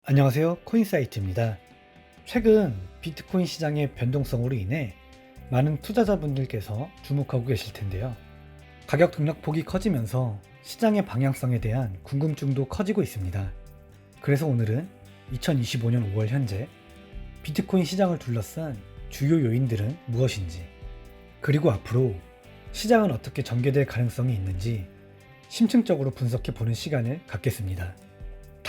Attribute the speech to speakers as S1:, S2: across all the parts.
S1: 안녕하세요. 코인사이트입니다. 최근 비트코인 시장의 변동성으로 인해 많은 투자자분들께서 주목하고 계실 텐데요. 가격 등락폭이 커지면서 시장의 방향성에 대한 궁금증도 커지고 있습니다. 그래서 오늘은 2025년 5월 현재 비트코인 시장을 둘러싼 주요 요인들은 무엇인지, 그리고 앞으로 시장은 어떻게 전개될 가능성이 있는지 심층적으로 분석해 보는 시간을 갖겠습니다.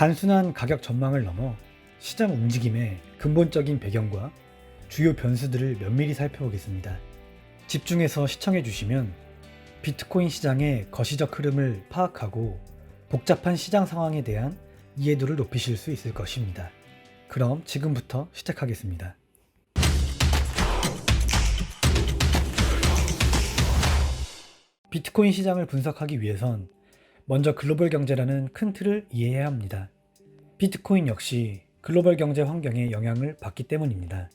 S1: 단순한 가격 전망을 넘어 시장 움직임의 근본적인 배경과 주요 변수들을 면밀히 살펴보겠습니다. 집중해서 시청해 주시면 비트코인 시장의 거시적 흐름을 파악하고 복잡한 시장 상황에 대한 이해도를 높이실 수 있을 것입니다. 그럼 지금부터 시작하겠습니다. 비트코인 시장을 분석하기 위해선 먼저 글로벌 경제라는 큰 틀을 이해해야 합니다. 비트코인 역시 글로벌 경제 환경에 영향을 받기 때문입니다.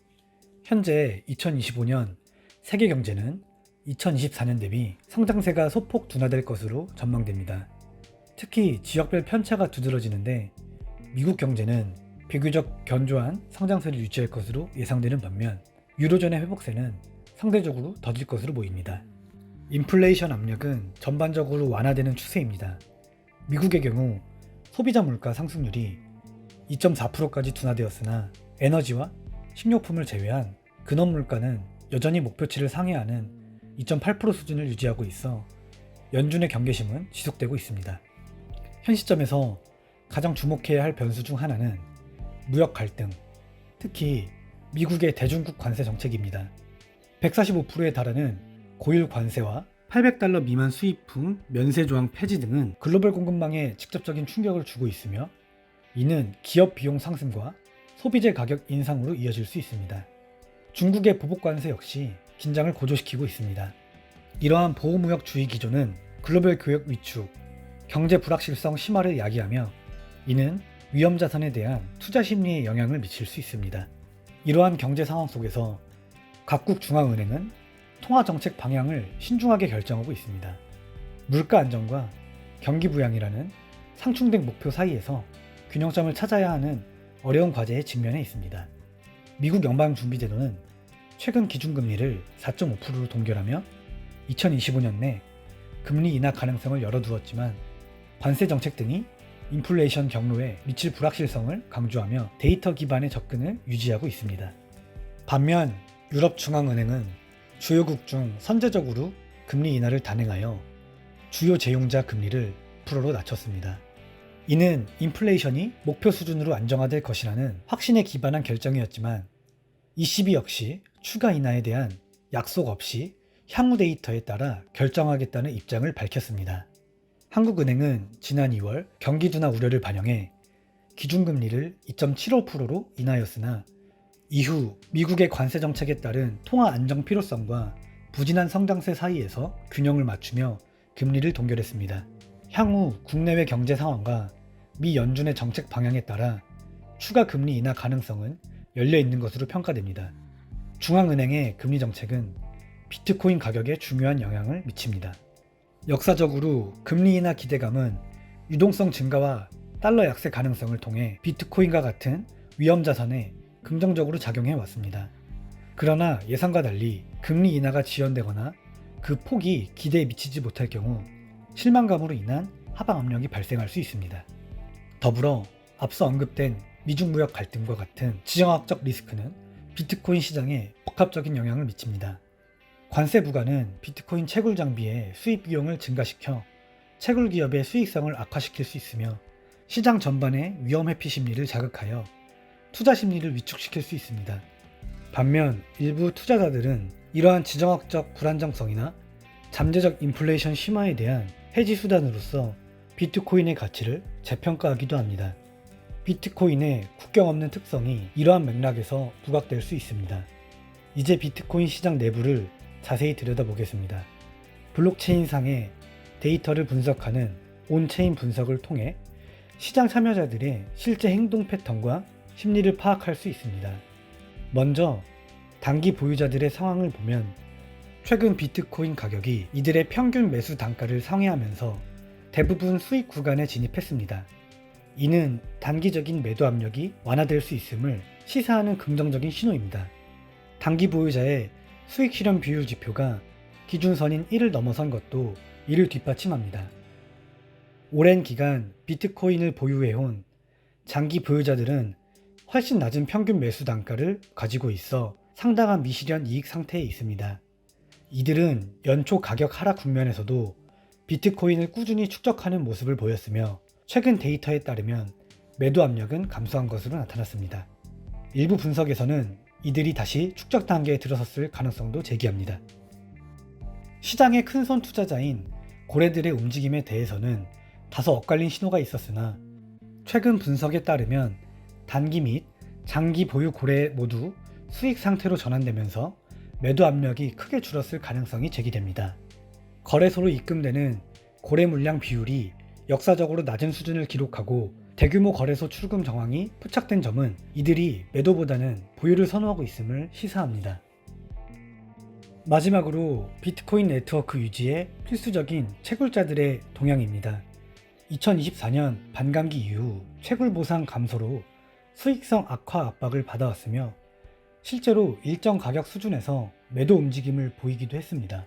S1: 현재 2025년 세계 경제는 2024년 대비 성장세가 소폭 둔화될 것으로 전망됩니다. 특히 지역별 편차가 두드러지는데 미국 경제는 비교적 견조한 성장세를 유지할 것으로 예상되는 반면 유로존의 회복세는 상대적으로 더딜 것으로 보입니다. 인플레이션 압력은 전반적으로 완화되는 추세입니다. 미국의 경우 소비자 물가 상승률이 2.4%까지 둔화되었으나 에너지와 식료품을 제외한 근원 물가는 여전히 목표치를 상회하는 2.8% 수준을 유지하고 있어 연준의 경계심은 지속되고 있습니다. 현 시점에서 가장 주목해야 할 변수 중 하나는 무역 갈등, 특히 미국의 대중국 관세 정책입니다. 145%에 달하는 고율 관세와 800달러 미만 수입품 면세 조항 폐지 등은 글로벌 공급망에 직접적인 충격을 주고 있으며 이는 기업 비용 상승과 소비재 가격 인상으로 이어질 수 있습니다. 중국의 보복 관세 역시 긴장을 고조시키고 있습니다. 이러한 보호무역주의 기조는 글로벌 교역 위축, 경제 불확실성 심화를 야기하며 이는 위험자산에 대한 투자 심리에 영향을 미칠 수 있습니다. 이러한 경제 상황 속에서 각국 중앙은행은 통화정책 방향을 신중하게 결정하고 있습니다. 물가 안정과 경기 부양이라는 상충된 목표 사이에서 균형점을 찾아야 하는 어려운 과제에 직면해 있습니다. 미국 연방준비제도는 최근 기준금리를 4.5%로 동결하며 2025년 내 금리 인하 가능성을 열어두었지만 관세 정책 등이 인플레이션 경로에 미칠 불확실성을 강조하며 데이터 기반의 접근을 유지하고 있습니다. 반면 유럽중앙은행은 주요국 중 선제적으로 금리 인하를 단행하여 주요 제용자 금리를 1%로 낮췄습니다. 이는 인플레이션이 목표 수준으로 안정화될 것이라는 확신에 기반한 결정이었지만 ECB 역시 추가 인하에 대한 약속 없이 향후 데이터에 따라 결정하겠다는 입장을 밝혔습니다. 한국은행은 지난 2월 경기 둔화 우려를 반영해 기준금리를 2.75%로 인하였으나 이후 미국의 관세 정책에 따른 통화 안정 필요성과 부진한 성장세 사이에서 균형을 맞추며 금리를 동결했습니다. 향후 국내외 경제 상황과 미 연준의 정책 방향에 따라 추가 금리 인하 가능성은 열려 있는 것으로 평가됩니다. 중앙은행의 금리 정책은 비트코인 가격에 중요한 영향을 미칩니다. 역사적으로 금리 인하 기대감은 유동성 증가와 달러 약세 가능성을 통해 비트코인과 같은 위험 자산에 긍정적으로 작용해 왔습니다. 그러나 예상과 달리 금리 인하가 지연되거나 그 폭이 기대에 미치지 못할 경우 실망감으로 인한 하방 압력이 발생할 수 있습니다. 더불어 앞서 언급된 미중 무역 갈등과 같은 지정학적 리스크는 비트코인 시장에 복합적인 영향을 미칩니다. 관세 부과는 비트코인 채굴 장비의 수입 비용을 증가시켜 채굴 기업의 수익성을 악화시킬 수 있으며 시장 전반의 위험 회피 심리를 자극하여 투자 심리를 위축시킬 수 있습니다. 반면 일부 투자자들은 이러한 지정학적 불안정성이나 잠재적 인플레이션 심화에 대한 해지 수단으로서 비트코인의 가치를 재평가하기도 합니다. 비트코인의 국경 없는 특성이 이러한 맥락에서 부각될 수 있습니다. 이제 비트코인 시장 내부를 자세히 들여다보겠습니다. 블록체인상의 데이터를 분석하는 온체인 분석을 통해 시장 참여자들의 실제 행동 패턴과 심리를 파악할 수 있습니다. 먼저 단기 보유자들의 상황을 보면 최근 비트코인 가격이 이들의 평균 매수 단가를 상회하면서 대부분 수익 구간에 진입했습니다. 이는 단기적인 매도 압력이 완화될 수 있음을 시사하는 긍정적인 신호입니다. 단기 보유자의 수익 실현 비율 지표가 기준선인 1을 넘어선 것도 이를 뒷받침합니다. 오랜 기간 비트코인을 보유해온 장기 보유자들은 훨씬 낮은 평균 매수 단가를 가지고 있어 상당한 미실현 이익 상태에 있습니다. 이들은 연초 가격 하락 국면에서도 비트코인을 꾸준히 축적하는 모습을 보였으며 최근 데이터에 따르면 매도 압력은 감소한 것으로 나타났습니다. 일부 분석에서는 이들이 다시 축적 단계에 들어섰을 가능성도 제기합니다. 시장의 큰손 투자자인 고래들의 움직임에 대해서는 다소 엇갈린 신호가 있었으나 최근 분석에 따르면 단기 및 장기 보유 고래 모두 수익 상태로 전환되면서 매도 압력이 크게 줄었을 가능성이 제기됩니다. 거래소로 입금되는 고래 물량 비율이 역사적으로 낮은 수준을 기록하고 대규모 거래소 출금 정황이 포착된 점은 이들이 매도보다는 보유를 선호하고 있음을 시사합니다. 마지막으로 비트코인 네트워크 유지에 필수적인 채굴자들의 동향입니다. 2024년 반감기 이후 채굴 보상 감소로 수익성 악화 압박을 받아왔으며 실제로 일정 가격 수준에서 매도 움직임을 보이기도 했습니다.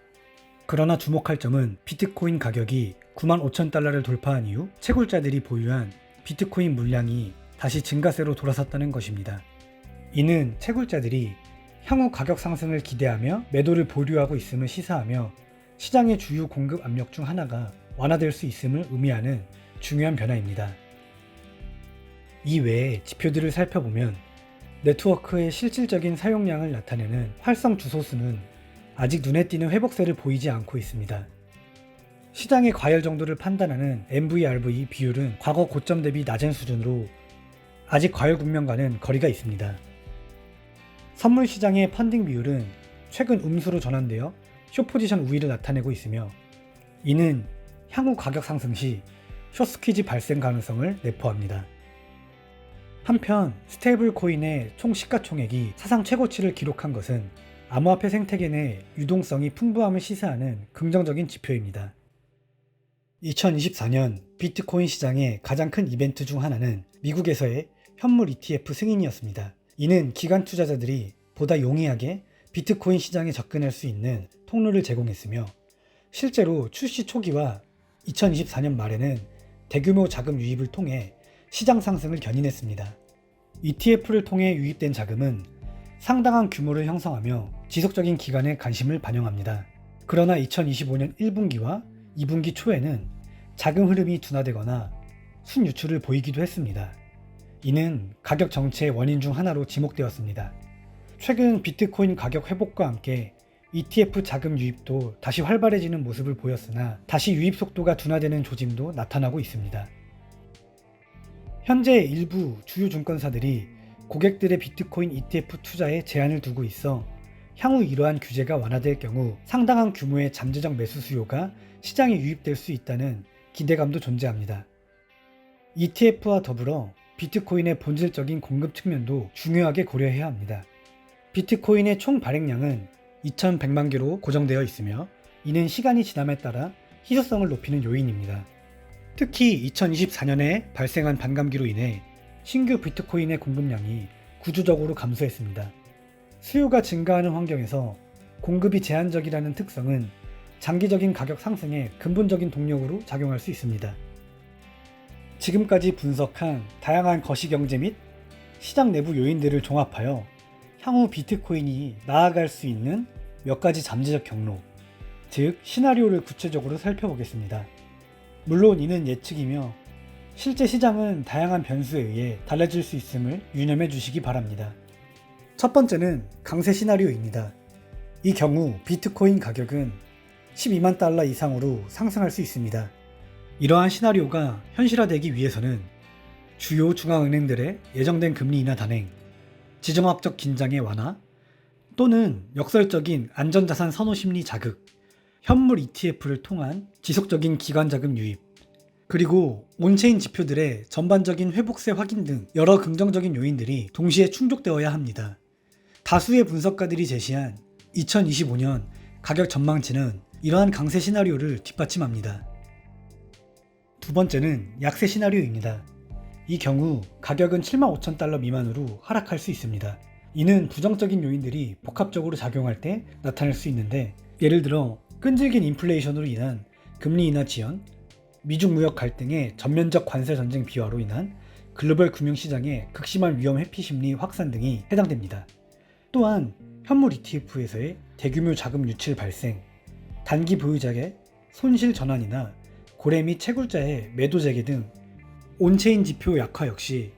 S1: 그러나 주목할 점은 비트코인 가격이 95,000달러를 돌파한 이후 채굴자들이 보유한 비트코인 물량이 다시 증가세로 돌아섰다는 것입니다. 이는 채굴자들이 향후 가격 상승을 기대하며 매도를 보류하고 있음을 시사하며 시장의 주요 공급 압력 중 하나가 완화될 수 있음을 의미하는 중요한 변화입니다. 이 외에 지표들을 살펴보면 네트워크의 실질적인 사용량을 나타내는 활성 주소수는 아직 눈에 띄는 회복세를 보이지 않고 있습니다. 시장의 과열 정도를 판단하는 MVRV 비율은 과거 고점 대비 낮은 수준으로 아직 과열 국면과는 거리가 있습니다. 선물 시장의 펀딩 비율은 최근 음수로 전환되어 숏포지션 우위를 나타내고 있으며 이는 향후 가격 상승 시 숏스퀴즈 발생 가능성을 내포합니다. 한편 스테이블 코인의 총 시가총액이 사상 최고치를 기록한 것은 암호화폐 생태계 내 유동성이 풍부함을 시사하는 긍정적인 지표입니다. 2024년 비트코인 시장의 가장 큰 이벤트 중 하나는 미국에서의 현물 ETF 승인이었습니다. 이는 기관 투자자들이 보다 용이하게 비트코인 시장에 접근할 수 있는 통로를 제공했으며 실제로 출시 초기와 2024년 말에는 대규모 자금 유입을 통해 시장 상승을 견인했습니다. ETF를 통해 유입된 자금은 상당한 규모를 형성하며 지속적인 기간에 관심을 반영합니다. 그러나 2025년 1분기와 2분기 초에는 자금 흐름이 둔화되거나 순유출을 보이기도 했습니다. 이는 가격 정체의 원인 중 하나로 지목되었습니다. 최근 비트코인 가격 회복과 함께 ETF 자금 유입도 다시 활발해지는 모습을 보였으나 다시 유입 속도가 둔화되는 조짐도 나타나고 있습니다. 현재 일부 주요 증권사들이 고객들의 비트코인 ETF 투자에 제한을 두고 있어 향후 이러한 규제가 완화될 경우 상당한 규모의 잠재적 매수 수요가 시장에 유입될 수 있다는 기대감도 존재합니다. ETF와 더불어 비트코인의 본질적인 공급 측면도 중요하게 고려해야 합니다. 비트코인의 총 발행량은 2100만 개로 고정되어 있으며 이는 시간이 지남에 따라 희소성을 높이는 요인입니다. 특히 2024년에 발생한 반감기로 인해 신규 비트코인의 공급량이 구조적으로 감소했습니다. 수요가 증가하는 환경에서 공급이 제한적이라는 특성은 장기적인 가격 상승의 근본적인 동력으로 작용할 수 있습니다. 지금까지 분석한 다양한 거시경제 및 시장 내부 요인들을 종합하여 향후 비트코인이 나아갈 수 있는 몇 가지 잠재적 경로, 즉 시나리오를 구체적으로 살펴보겠습니다. 물론 이는 예측이며 실제 시장은 다양한 변수에 의해 달라질 수 있음을 유념해 주시기 바랍니다. 첫 번째는 강세 시나리오입니다. 이 경우 비트코인 가격은 12만 달러 이상으로 상승할 수 있습니다. 이러한 시나리오가 현실화되기 위해서는 주요 중앙은행들의 예정된 금리 인하 단행, 지정학적 긴장의 완화, 또는 역설적인 안전자산 선호 심리 자극, 현물 ETF를 통한 지속적인 기관 자금 유입, 그리고 온체인 지표들의 전반적인 회복세 확인 등 여러 긍정적인 요인들이 동시에 충족되어야 합니다. 다수의 분석가들이 제시한 2025년 가격 전망치는 이러한 강세 시나리오를 뒷받침합니다. 두 번째는 약세 시나리오입니다. 이 경우 가격은 75,000달러 미만으로 하락할 수 있습니다. 이는 부정적인 요인들이 복합적으로 작용할 때 나타날 수 있는데, 예를 들어 끈질긴 인플레이션으로 인한 금리 인하 지연, 미중 무역 갈등의 전면적 관세 전쟁 비화로 인한 글로벌 금융시장의 극심한 위험 회피 심리 확산 등이 해당됩니다. 또한 현물 ETF에서의 대규모 자금 유출 발생, 단기 보유자의 손실 전환이나 고래 및 채굴자의 매도 재개 등 온체인 지표 약화 역시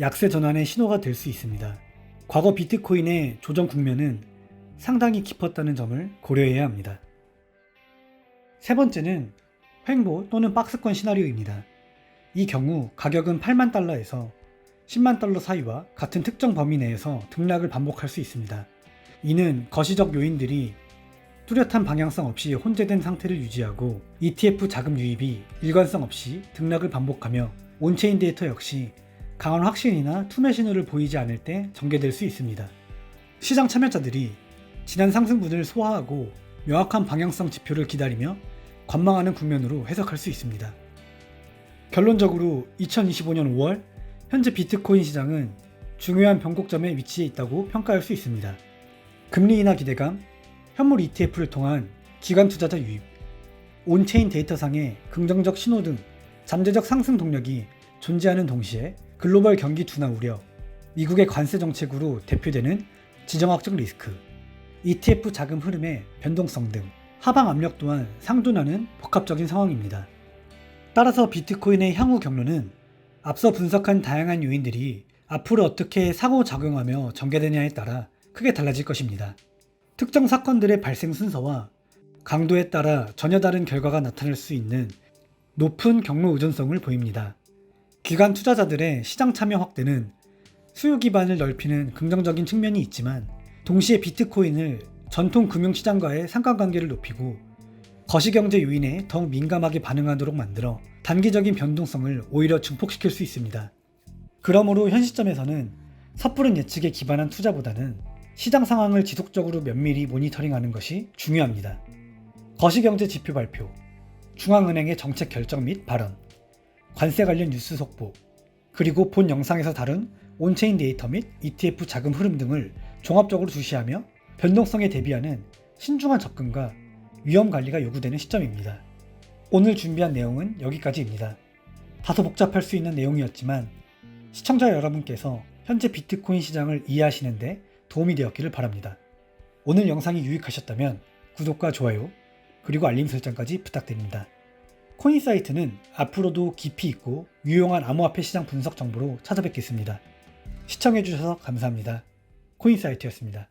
S1: 약세 전환의 신호가 될 수 있습니다. 과거 비트코인의 조정 국면은 상당히 깊었다는 점을 고려해야 합니다. 세 번째는 횡보 또는 박스권 시나리오입니다. 이 경우 가격은 8만 달러에서 10만 달러 사이와 같은 특정 범위 내에서 등락을 반복할 수 있습니다. 이는 거시적 요인들이 뚜렷한 방향성 없이 혼재된 상태를 유지하고 ETF 자금 유입이 일관성 없이 등락을 반복하며 온체인 데이터 역시 강한 확신이나 투매 신호를 보이지 않을 때 전개될 수 있습니다. 시장 참여자들이 지난 상승분을 소화하고 명확한 방향성 지표를 기다리며 관망하는 국면으로 해석할 수 있습니다. 결론적으로 2025년 5월 현재 비트코인 시장은 중요한 변곡점에 위치해 있다고 평가할 수 있습니다. 금리 인하 기대감, 현물 ETF를 통한 기관 투자자 유입, 온체인 데이터상의 긍정적 신호 등 잠재적 상승 동력이 존재하는 동시에 글로벌 경기 둔화 우려, 미국의 관세 정책으로 대표되는 지정학적 리스크, ETF 자금 흐름의 변동성 등 하방 압력 또한 상존하는 복합적인 상황입니다. 따라서 비트코인의 향후 경로는 앞서 분석한 다양한 요인들이 앞으로 어떻게 상호작용하며 전개되냐에 따라 크게 달라질 것입니다. 특정 사건들의 발생 순서와 강도에 따라 전혀 다른 결과가 나타날 수 있는 높은 경로 의존성을 보입니다. 기관 투자자들의 시장 참여 확대는 수요 기반을 넓히는 긍정적인 측면이 있지만, 동시에 비트코인을 전통 금융시장과의 상관관계를 높이고 거시경제 요인에 더욱 민감하게 반응하도록 만들어 단기적인 변동성을 오히려 증폭시킬 수 있습니다. 그러므로 현 시점에서는 섣부른 예측에 기반한 투자보다는 시장 상황을 지속적으로 면밀히 모니터링하는 것이 중요합니다. 거시경제 지표 발표, 중앙은행의 정책 결정 및 발언, 관세 관련 뉴스 속보, 그리고 본 영상에서 다룬 온체인 데이터 및 ETF 자금 흐름 등을 종합적으로 주시하며 변동성에 대비하는 신중한 접근과 위험 관리가 요구되는 시점입니다. 오늘 준비한 내용은 여기까지입니다. 다소 복잡할 수 있는 내용이었지만 시청자 여러분께서 현재 비트코인 시장을 이해하시는 데 도움이 되었기를 바랍니다. 오늘 영상이 유익하셨다면 구독과 좋아요, 그리고 알림 설정까지 부탁드립니다. 코인사이트는 앞으로도 깊이 있고 유용한 암호화폐 시장 분석 정보로 찾아뵙겠습니다. 시청해주셔서 감사합니다. 코인사이트였습니다.